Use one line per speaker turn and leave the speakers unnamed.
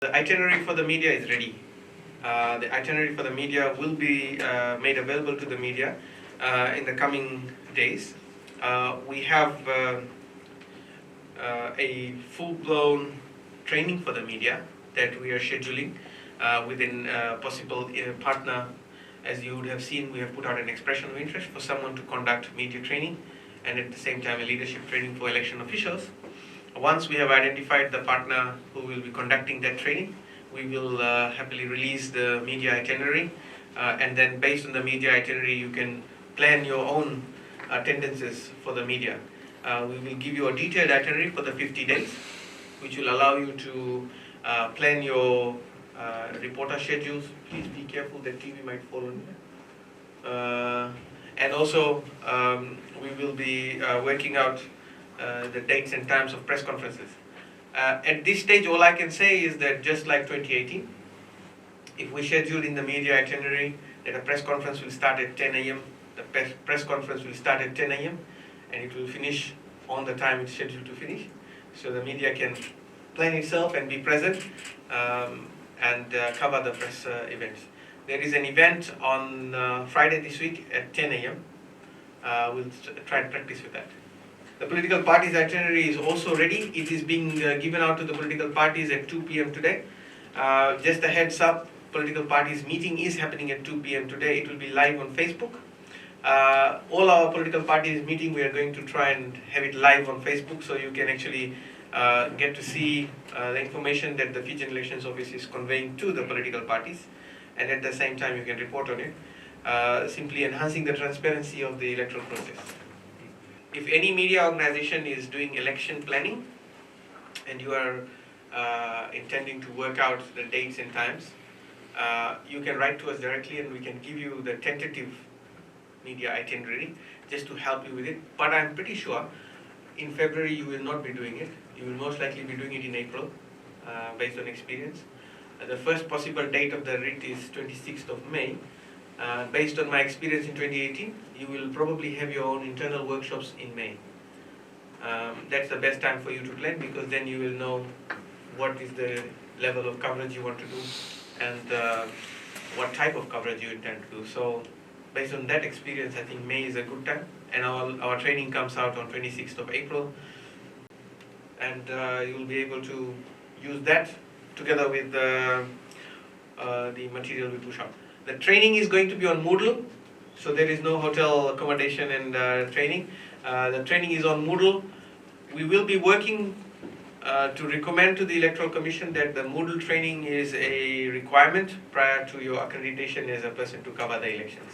The itinerary for the media is ready. The itinerary for the media will be made available to the media in the coming days. We have a full-blown training for the media that we are scheduling within a possible partner. As you would have seen, we have put out an expression of interest for someone to conduct media training and at the same time a leadership training for election officials. Once we have identified the partner who will be conducting that training, we will happily release the media itinerary, and then based on the media itinerary you can plan your own attendances for the media. We will give you a detailed itinerary for the 50 days, which will allow you to plan your reporter schedules. Please be careful, the TV might fall on you. And also we will be working out the dates and times of press conferences. At this stage, all I can say is that just like 2018, if we schedule in the media itinerary that a press conference will start at 10 a.m., the press conference will start at 10 a.m. and it will finish on the time it's scheduled to finish. So the media can plan itself and be present and cover the press events. There is an event on Friday this week at 10 a.m. We'll try and practice with that. The political parties itinerary is also ready. It is being given out to the political parties at 2 p.m. today. Just a heads up, political parties meeting is happening at 2 p.m. today. It will be live on Facebook. All our political parties meeting, we are going to try and have it live on Facebook so you can actually get to see the information that the Fijian Elections Office is conveying to the political parties, and at the same time you can report on it, simply enhancing the transparency of the electoral process. If any media organization is doing election planning and you are intending to work out the dates and times, you can write to us directly and we can give you the tentative media itinerary just to help you with it. But I'm pretty sure in February you will not be doing it. You will most likely be doing it in April based on experience. The first possible date of the writ is 26th of May. Based on my experience in 2018, you will probably have your own internal workshops in May. That's the best time for you to plan, because then you will know what is the level of coverage you want to do and what type of coverage you intend to do. So based on that experience, I think May is a good time, and our training comes out on 26th of April, and you will be able to use that together with the material we push out. The training is going to be on Moodle, so there is no hotel accommodation and training. The training is on Moodle. We will be working to recommend to the Electoral Commission that the Moodle training is a requirement prior to your accreditation as a person to cover the elections.